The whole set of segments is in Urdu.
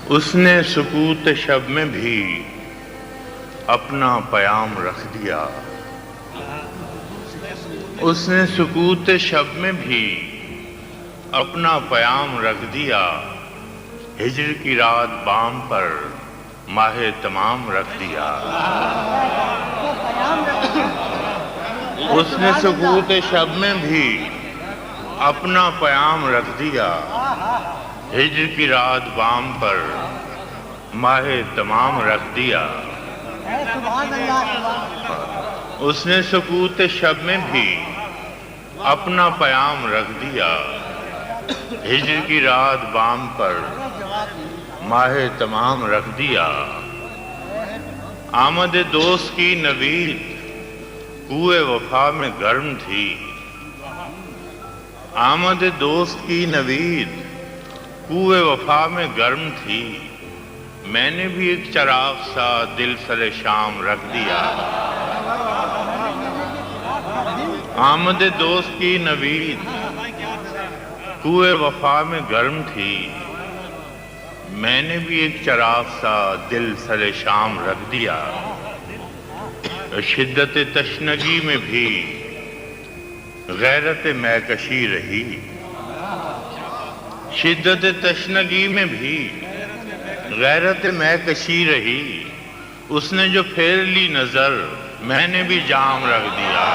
اس نے سکوت شب میں بھی اپنا پیام رکھ دیا، اس نے سکوت شب میں بھی اپنا پیام رکھ دیا، ہجر کی رات بام پر ماہ تمام رکھ دیا۔ اس نے سکوت شب میں بھی اپنا پیام رکھ دیا، ہجر کی رات بام پر ماہ تمام رکھ دیا۔ اس نے سکوت شب میں بھی اپنا پیام رکھ دیا، ہجر کی رات بام پر ماہ تمام رکھ دیا۔ آمد دوست کی نوید کوئے وفا میں گرم تھی، آمد دوست کی نوید کوئے وفا میں گرم تھی، میں نے بھی ایک چراغ سا دل سر شام رکھ دیا۔ آمد دوست کی نوید کوئے وفا میں گرم تھی، میں نے بھی ایک چراغ سا دل سر شام رکھ دیا۔ شدت تشنگی میں بھی غیرت میکشی رہی، شدت تشنگی میں بھی غیرت میکشی رہی، اس نے جو پھیر لی نظر میں نے بھی جام رکھ دیا۔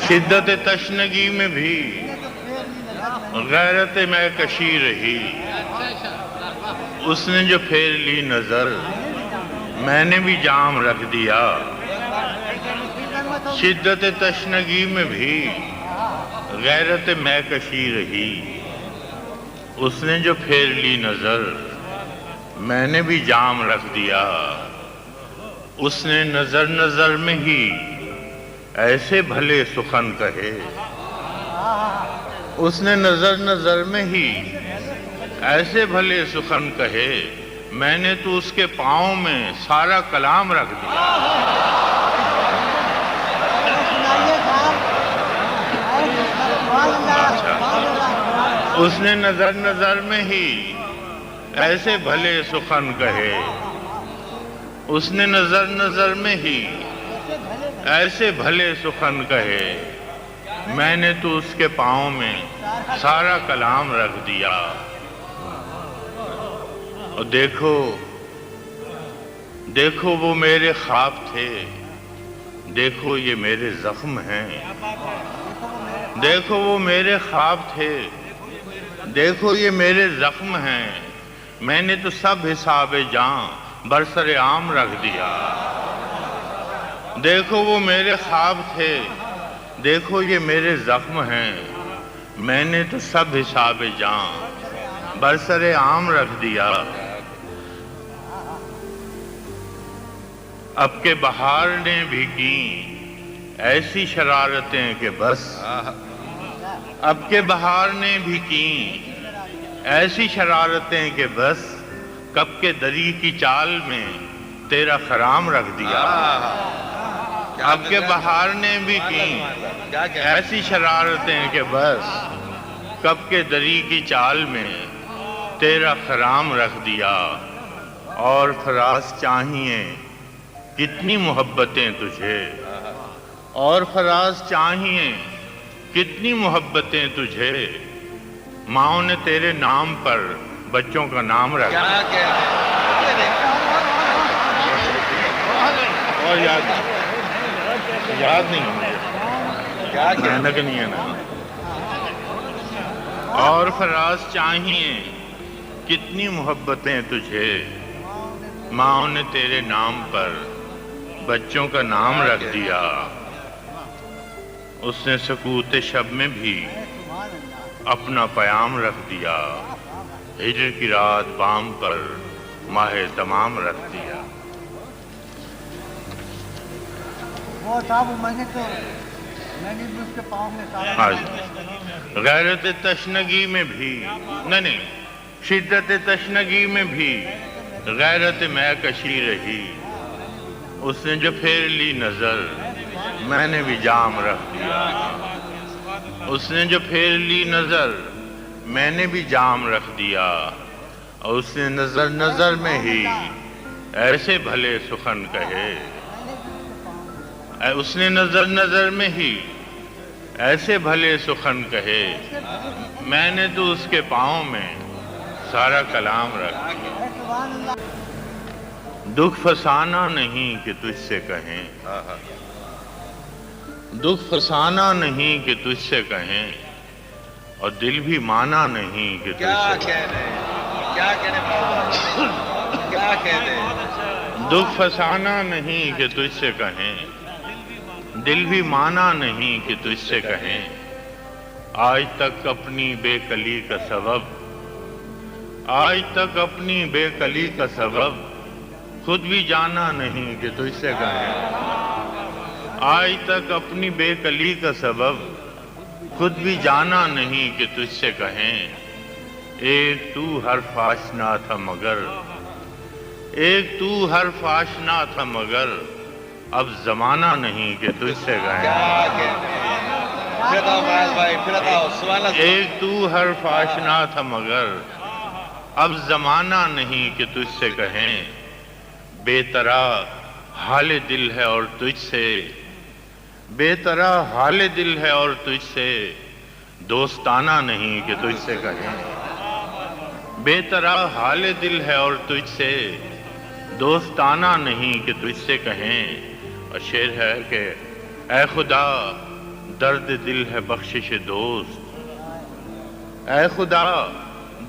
شدت تشنگی میں بھی غیرت میکشی رہی، اس نے جو پھیر لی نظر میں نے بھی جام رکھ دیا۔ شدت تشنگی میں بھی غیرت میکشی رہی، اس نے جو پھیر لی نظر میں نے بھی جام رکھ دیا۔ اس نے نظر نظر میں ہی ایسے بھلے سخن کہے، اس نے نظر نظر میں ہی ایسے بھلے سخن کہے، میں نے تو اس کے پاؤں میں سارا کلام رکھ دیا۔ اس نے نظر نظر میں ہی ایسے بھلے سخن کہے، اس نے نظر نظر میں ہی ایسے بھلے سخن کہے، میں نے تو اس کے پاؤں میں سارا کلام رکھ دیا۔ اور دیکھو دیکھو وہ میرے خواب تھے، دیکھو یہ میرے زخم ہیں، دیکھو وہ میرے خواب تھے، دیکھو یہ میرے زخم ہیں، میں نے تو سب حساب جاں برسر عام رکھ دیا۔ دیکھو وہ میرے خواب تھے، دیکھو یہ میرے زخم ہیں، میں نے تو سب حساب جاں برسر عام رکھ دیا۔ اب کے بہار نے بھی کی ایسی شرارتیں کہ بس، اب کے بہار نے بھی کی ایسی شرارتیں کہ بس، کب کے دری کی چال میں تیرا خرام رکھ دیا۔ اب کے بہار نے بھی کی ایسی شرارتیں کہ بس، کب کے دری کی چال میں تیرا خرام رکھ دیا۔ اور فراز چاہیے کتنی محبتیں تجھے، اور فراز چاہیے کتنی محبتیں تجھے، ماؤں نے تیرے نام پر بچوں کا نام رکھ دیا۔ اور یاد نہیں مجھے، محنت نہیں ہے نا۔ اور فراز چاہیے کتنی محبتیں تجھے، ماؤں نے تیرے نام پر بچوں کا نام رکھ دیا۔ اس نے سکوت شب میں بھی اپنا پیام رکھ دیا، ہجر کی رات بام پر ماہ تمام رکھ دیا۔ وہ صاحب میں نے بھی اس کے پاؤں میں سارا غیرت تشنگی میں بھی نہیں، شدت تشنگی میں بھی غیرت میکشی رہی، اس نے جو پھیر لی نظر میں نے بھی جام رکھ دیا۔ اس نے جو پھیر لی نظر میں نے بھی جام رکھ دیا، اور اس نے نظر نظر میں ہی ایسے بھلے سخن کہے، اس نے نظر نظر میں ہی ایسے بھلے سخن کہے، میں نے تو اس کے پاؤں میں سارا کلام رکھ دیا۔ دکھ فسانا نہیں کہ تجھ سے کہیں، دکھ فسانا نہیں کہ تجھ سے کہیں، اور دل بھی مانا نہیں کہ تجھ سے کہیں۔ کیا کہنے دکھ فسانا نہیں کہ تجھ سے کہیں، دل بھی مانا نہیں کہ تجھ سے کہیں، آج تک اپنی بے کلی کا سبب، آج تک اپنی بے کلی کا سبب خود بھی جانا نہیں کہ تجھ سے کہیں، آج تک اپنی بے کلی کا سبب خود بھی جانا نہیں کہ تجھ سے کہیں، ایک تو حرف آشنا تھا مگر، ایک تو حرف آشنا تھا مگر اب زمانہ نہیں کہ تجھ سے کہیں، ایک تو حرف آشنا تھا مگر اب زمانہ نہیں کہ تجھ سے کہیں، بے طرح حال دل ہے اور تجھ سے، بے طرح حال دل ہے اور تجھ سے دوستانہ نہیں کہ تجھ سے کہیں، بے طرح حال دل ہے اور تجھ سے دوستانہ نہیں کہ تجھ سے کہیں۔ اور شعر ہے کہ اے خدا درد دل ہے بخشش دوست، اے خدا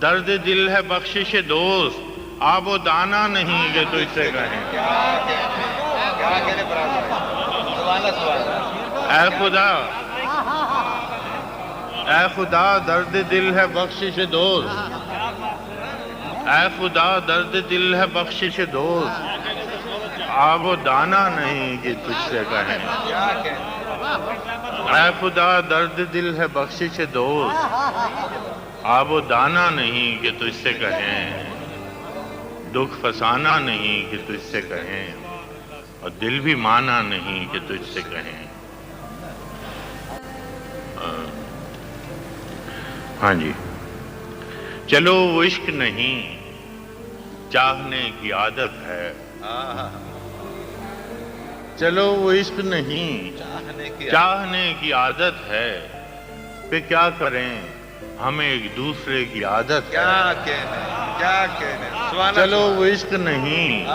درد دل ہے بخشش دوست، آب و دانہ نہیں کہ تجھ سے کہیں، اے خدا، اے خدا درد دل ہے بخشش دوست، اے خدا درد دل ہے بخشش دوست، آب و دانہ نہیں کہ تجھ سے کہیں، اے خدا درد دل ہے بخشش دوست، آب و دانہ نہیں کہ تجھ سے کہیں، دکھ فسانا نہیں کہ تجھ سے کہیں، اور دل بھی مانا نہیں کہ تجھ سے کہیں۔ ہاں جی، چلو وہ عشق نہیں چاہنے کی عادت ہے، چلو وہ عشق نہیں چاہنے کی عادت ہے، پہ کیا کریں ہمیں ایک دوسرے کی عادت ہے، کیا کہنے چلو وہ عشق نہیں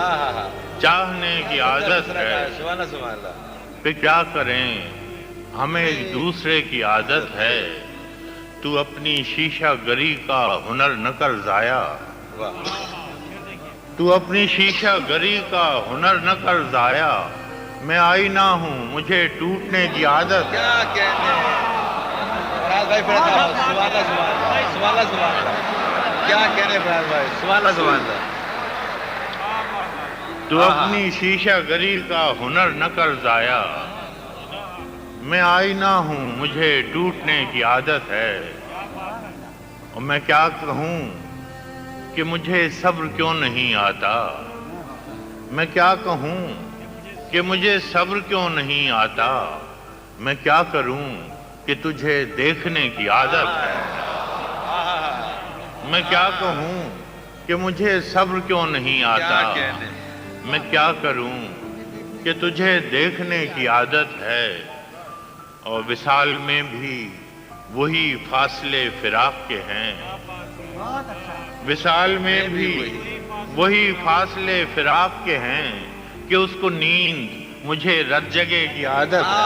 چاہنے کی عادت ہے، پہ کیا کریں ہمیں ایک دوسرے کی عادت ہے، تو اپنی شیشہ گری کا ہنر نہ کر ضائع، تو اپنی شیشہ گری کا ہنر نہ کر ضائع، میں آئینہ ہوں مجھے ٹوٹنے کی عادت ہے، کیا کہنے کیا کہنے فراز بھائی، سبحان اللہ، تو اپنی شیشہ گری کا ہنر نہ کر ضائع، میں آئینہ ہوں مجھے ٹوٹنے کی عادت ہے، اور میں کیا کہوں کہ مجھے صبر کیوں نہیں آتا، میں کیا کہوں کہ مجھے صبر کیوں نہیں آتا، میں کیا کروں کہ تجھے دیکھنے کی عادت ہے، میں کیا کہوں کہ مجھے صبر کیوں نہیں آتا، میں کیا کروں کہ تجھے دیکھنے کی عادت ہے، اور وصال میں بھی وہی فاصلے فراق کے ہیں، وصال میں بھی وہی فاصلے فراق کے ہیں، کہ اس کو نیند مجھے رت جگے کی عادت ہے،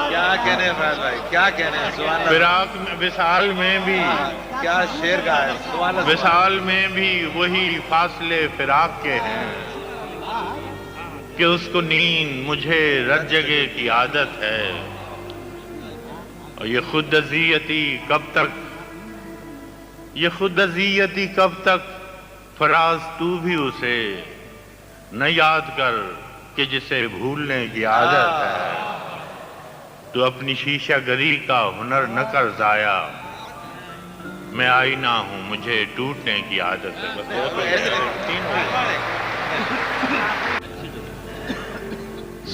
کیا کہنے فراز بھائی، کیا کہنے، سبحان اللہ، فراق میں وصال میں بھی، کیا شعر کا ہے، سبحان اللہ، وصال میں بھی وہی فاصلے فراق کے ہیں، کہ اس کو نیند مجھے رت جگے کی عادت ہے، اور یہ خود اذیتی کب تک، یہ خود اذیتی کب تک، فراز تو بھی اسے نہ یاد کر کہ جسے بھولنے کی عادت ہے، تو اپنی شیشہ گری کا ہنر نہ کر ضائع، میں آئینہ ہوں مجھے ٹوٹنے کی عادت ہے۔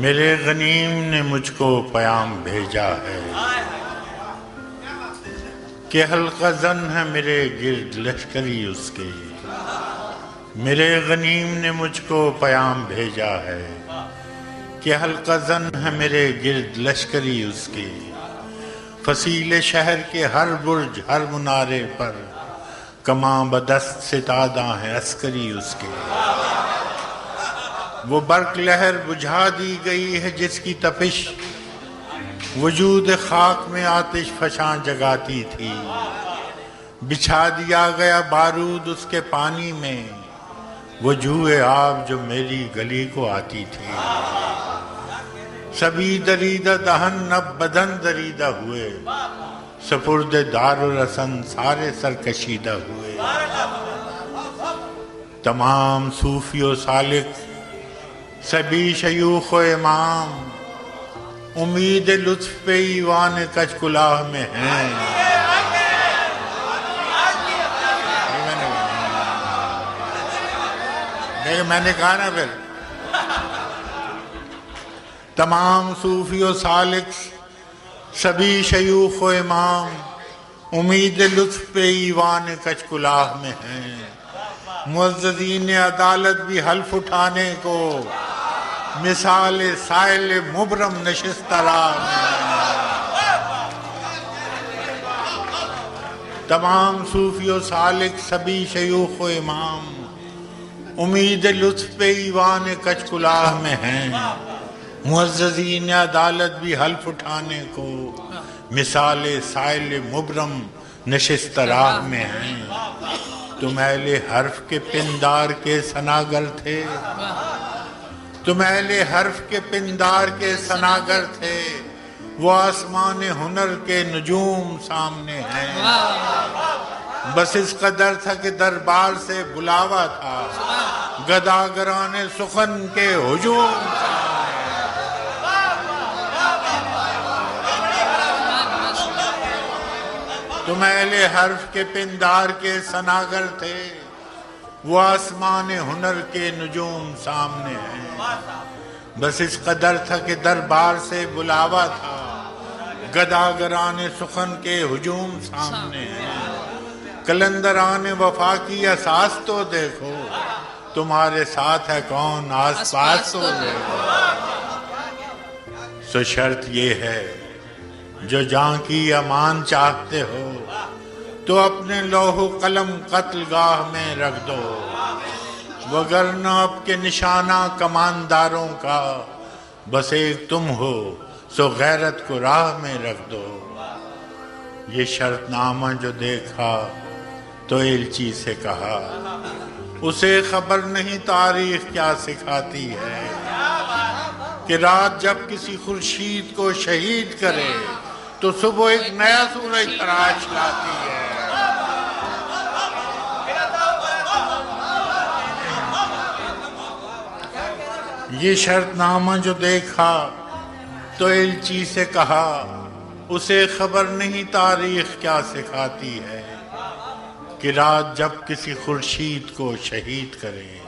میرے غنیم نے مجھ کو پیام بھیجا ہے کہ حلقہ زن ہے میرے گرد لشکری اس کے. میرے غنیم نے مجھ کو پیام بھیجا ہے کہ حلقہ زن ہے میرے گرد لشکری اس کے. فصیل شہر کے ہر برج ہر منارے پر کماں بدست ستادہ ہیں عسکری اس کے. وہ برق لہر بجھا دی گئی ہے جس کی تپش وجود خاک میں آتش فشاں جگاتی تھی. بچھا دیا گیا بارود اس کے پانی میں وہ جوئے آب جو میری گلی کو آتی تھی. سبھی دریدہ دہن اب بدن دریدہ ہوئے سپرد دار و رسن سارے سرکشیدہ ہوئے. تمام صوفی و سالک سبھی شیوخ و امام امید لطف پہ ایوان کچ کلاہ میں ہیں. میں نے کہا نا پھر تمام صوفی و سالک سبھی شیوخ و امام امید لطف پہ ایوان کچ کلاہ میں ہیں. معززین عدالت بھی حلف اٹھانے کو مثال سائل مبرم نشست راہ میں. تمام صوفی و سالک سبھی شیوخ و امام امید لطف پہ ایوان کچ کلاہ میں ہیں. معززین عدالت بھی حلف اٹھانے کو مثال سائل مبرم نشست راہ میں ہیں. تم اہل حرف کے پندار کے ثناگر تھے تم اہل حرف کے پندار کے ثناگر تھے وہ آسمان ہنر کے نجوم سامنے ہیں. بس اس قدر تھا کہ دربار سے بلاوا تھا گداگران سخن کے ہجوم تم اہل حرف کے پندار کے ثناگر تھے وہ آسمان ہنر کے نجوم سامنے ہیں. بس اس قدر تھا کہ دربار سے بلاوا تھا گداگران سخن کے ہجوم سامنے ہیں. کلندران وفا کی اساس تو دیکھو تمہارے ساتھ ہے کون آس پاس تو دیکھو. سو شرط یہ ہے جو جاں کی امان چاہتے ہو تو اپنے لوح و قلم قتل گاہ میں رکھ دو وگرنہ اب کے نشانہ کمانداروں کا بس ایک تم ہو سو غیرت کو راہ میں رکھ دو. یہ شرط نامہ جو دیکھا تو ایلچی سے کہا اسے خبر نہیں تاریخ کیا سکھاتی ہے کہ رات جب کسی خورشید کو شہید کرے تو صبح ایک نیا سورج تراش لاتی ہے. یہ شرط نامہ جو دیکھا تو ایلچی سے کہا اسے خبر نہیں تاریخ کیا سکھاتی ہے کہ رات جب کسی خورشید کو شہید کرے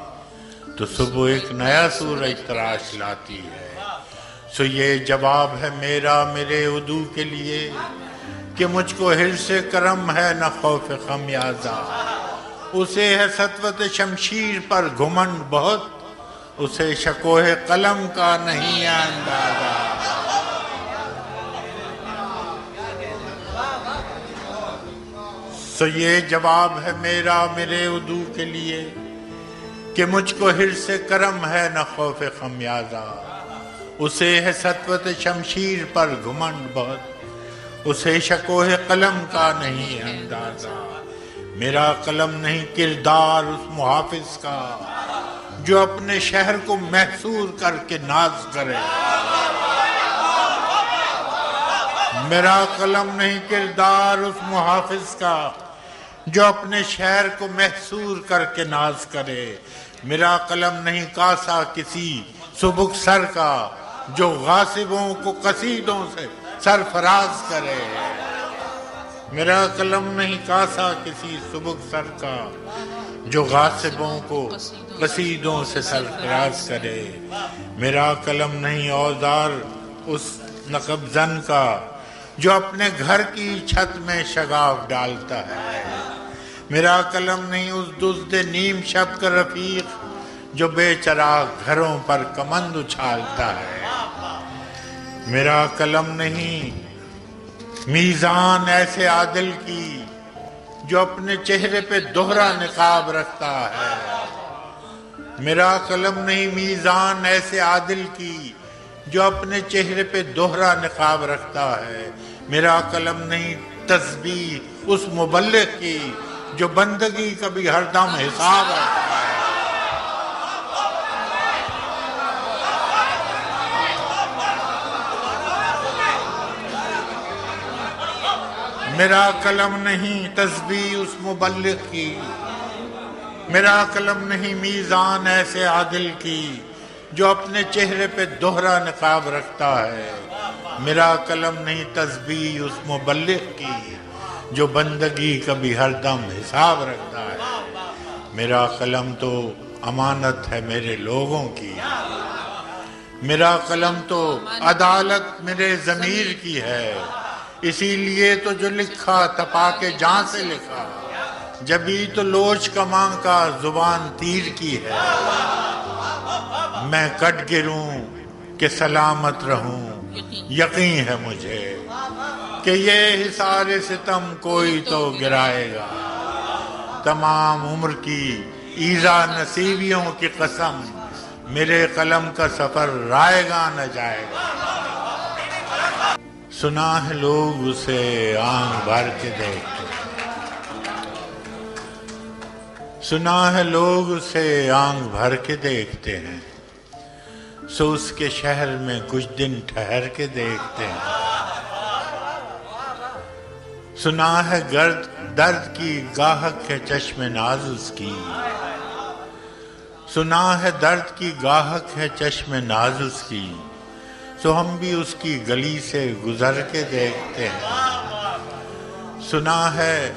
تو صبح ایک نیا سورج تراش لاتی ہے. سو یہ جواب ہے میرا میرے عدو کے لیے کہ مجھ کو حرص کرم ہے نہ خوف خمیازہ. اسے ہے سطوت شمشیر پر گھمنڈ بہت اسے شکوہ قلم کا نہیں اندازہ. سو یہ جواب ہے میرا میرے عدو کے لیے کہ مجھ کو حرص کرم ہے نہ خوف خمیازہ. اسے ہے سطوت شمشیر پر گھمنڈ بہت اسے شکوہ قلم کا نہیں اندازہ. میرا قلم نہیں کردار اس محافظ کا جو اپنے شہر کو محصور کر کے ناز کرے. میرا قلم نہیں کردار اس محافظ کا جو اپنے شہر کو محصور کر کے ناز کرے. میرا قلم نہیں کاسا کسی سبک سر کا جو غاصبوں کو قصیدوں سے سرفراز کرے. میرا قلم نہیں کاسا کسی سبک سر کا جو غاصبوں کو قصیدوں سے سرفراز کرے. میرا قلم نہیں اوزار اس نقب زن کا جو اپنے گھر کی چھت میں شگاف ڈالتا ہے. میرا قلم نہیں اس دزد نیم شب کا رفیق جو بے چراغ گھروں پر کمند اچھالتا ہے. میرا قلم نہیں میزان ایسے عادل کی جو اپنے چہرے پہ دوہرا نقاب رکھتا ہے. میرا قلم نہیں میزان ایسے عادل کی جو اپنے چہرے پہ دوہرا نقاب رکھتا ہے. میرا قلم نہیں تسبیح اس مبلغ کی جو بندگی کا بھی ہر دم حساب رکھتا ہے. میرا قلم نہیں تسبیح اس مبلغ کی. میرا قلم نہیں میزان ایسے عادل کی جو اپنے چہرے پہ دوہرا نقاب رکھتا ہے. میرا قلم نہیں تسبیح اس مبلغ کی جو بندگی کا بھی ہر دم حساب رکھتا ہے. میرا قلم تو امانت ہے میرے لوگوں کی. میرا قلم تو عدالت میرے ضمیر کی ہے. اسی لیے تو جو لکھا تپا کے جان سے لکھا جبھی تو لوچ کمان کا زبان تیر کی ہے. میں کٹ گروں کہ سلامت رہوں یقین ہے مجھے کہ یہ حصار ستم کوئی تو گرائے گا. تمام عمر کی ایذا نصیبیوں کی قسم میرے قلم کا سفر رائے گا نہ جائے گا. سنا ہے لوگ اسے آنکھ بھر کے دیکھتے سنا ہے لوگ اسے آنکھ بھر کے دیکھتے ہیں سو اس کے شہر میں کچھ دن ٹھہر کے دیکھتے ہیں. سنا ہے درد کی گاہک ہے چشم ناز اس کی. سنا ہے درد کی گاہک ہے چشم ناز اس کی سو ہم بھی اس کی گلی سے گزر کے دیکھتے ہیں. سنا ہے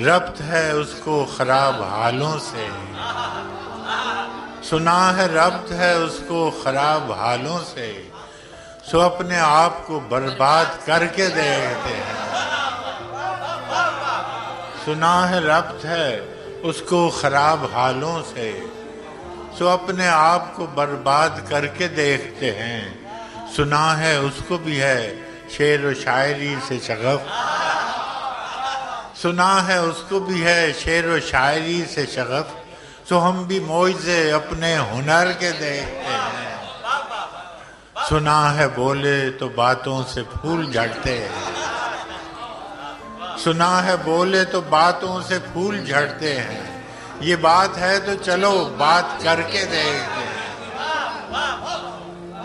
ربط ہے اس کو خراب حالوں سے. سنا ہے ربط ہے اس کو خراب حالوں سے سو اپنے آپ کو برباد کر کے دیکھتے ہیں. سنا ہے ربط ہے اس کو خراب حالوں سے سو اپنے آپ کو برباد کر کے دیکھتے ہیں. سنا ہے اس کو بھی ہے شعر و شاعری سے شغف. سنا ہے اس کو بھی ہے شعر و شاعری سے شغف سو ہم بھی معجزے اپنے ہنر کے دیکھتے ہیں. سنا ہے بولے تو باتوں سے پھول جھڑتے ہیں. سنا ہے بولے تو باتوں سے پھول جھڑتے ہیں. یہ بات ہے تو چلو بات کر کے دیکھتے ہیں.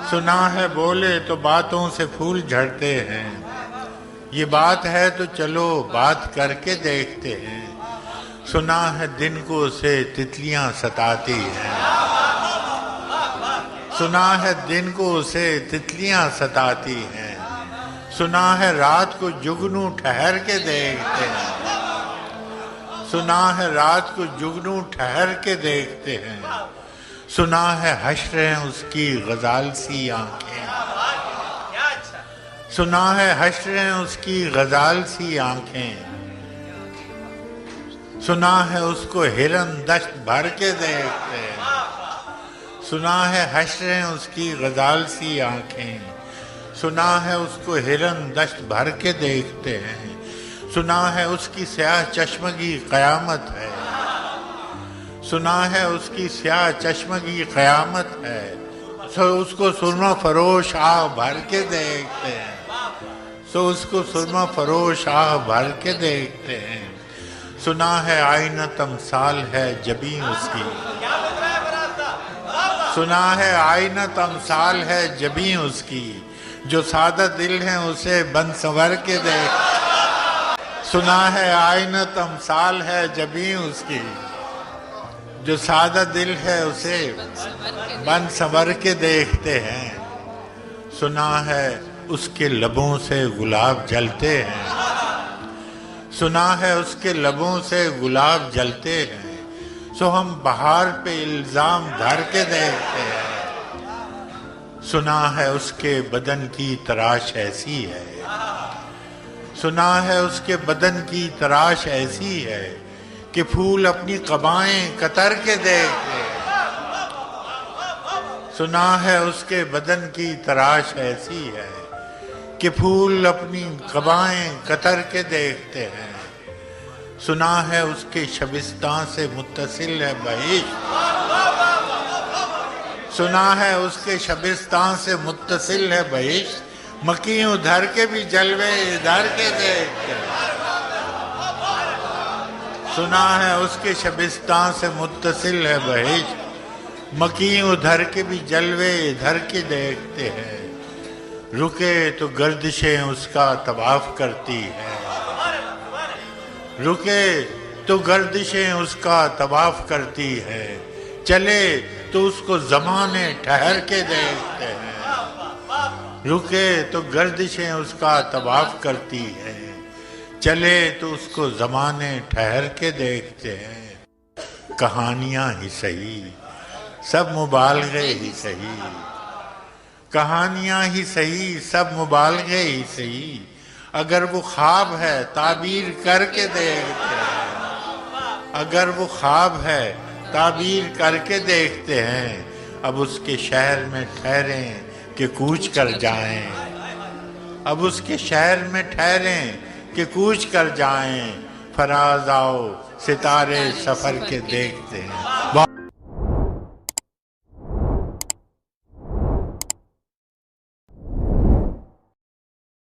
سنا ہے بولے تو باتوں سے پھول جھڑتے ہیں. یہ بات ہے تو چلو بات کر کے دیکھتے ہیں. سنا ہے دن کو اسے تتلیاں ستاتی ہیں. سنا ہے دن کو اسے تتلیاں ستاتی ہیں. سنا ہے رات کو جگنو ٹھہر کے دیکھتے ہیں. سنا ہے رات کو جگنو ٹھہر کے دیکھتے ہیں. سنا ہے حشر ہیں اس کی غزال سی آنکھیں. سنا ہے حشر ہیں اس کی غزال سی آنکھیں. سنا ہے اس کو ہرن دشت بھر کے دیکھتے ہیں. سنا ہے حشر ہیں اس کی غزال سی آنکھیں. سنا ہے اس کو ہرن دشت بھر کے دیکھتے ہیں. سنا ہے اس کی سیاہ چشمگی قیامت ہے. سنا ہے اس کی سیاہ چشمگی قیامت ہے. سو اس کو سرما فروش آہ بھر کے دیکھتے ہیں. سو اس کو سرما فروش آہ بھر کے دیکھتے ہیں. سنا ہے آئینہ تمثال ہے جبیں اس کی. سنا ہے آئینہ تمثال ہے جبیں اس کی جو سادہ دل ہیں اسے بن سنور کے دیکھتے ہیں. سنا ہے آئینہ تمثال ہے جبیں اس کی جو سادہ دل ہے اسے بن سنور کے دیکھتے ہیں. سنا ہے اس کے لبوں سے گلاب جلتے ہیں. سنا ہے اس کے لبوں سے گلاب جلتے ہیں. سو ہم بہار پہ الزام دھر کے دیکھتے ہیں۔ سنا ہے اس کے بدن کی تراش ایسی ہے، سنا ہے اس کے بدن کی تراش ایسی ہے کہ پھول اپنی قبائیں کتر کے دیکھتے ہیں۔ سنا ہے اس کے بدن کی تراش ایسی ہے کہ پھول اپنی قبائیں کتر کے دیکھتے ہیں۔ سنا ہے اس کے شبستان سے متصل ہے بہشت، سنا ہے اس کے شبستان سے متصل ہے بہشت، مکیں ادھر کے بھی جلوے ادھر کے دیکھتے ہیں۔ سنا ہے اس کے شبستان سے متصل ہے بہشت، مکیں ادھر کے بھی جلوے ادھر کے دیکھتے ہیں۔ رکے تو گردشیں اس کا طواف کرتی ہیں، رکے تو گردشیں اس کا طواف کرتی ہے، چلے تو اس کو زمانے ٹھہر کے دیکھتے ہیں۔ رکے تو گردشیں اس کا طواف کرتی ہے، چلے تو اس کو زمانے ٹھہر کے دیکھتے ہیں۔ کہانیاں ہی صحیح، سب مبالغے ہی صحیح، کہانیاں ہی صحیح، سب مبالغے ہی صحیح، اگر وہ خواب ہے تعبیر کر کے دیکھتے ہیں، اگر وہ خواب ہے تعبیر کر کے دیکھتے ہیں۔ اب اس کے شہر میں ٹھہریں کہ کوچ کر جائیں، اب اس کے شہر میں ٹھہریں کہ کوچ کر جائیں، فراز آؤ ستارے سفر کے دیکھتے ہیں۔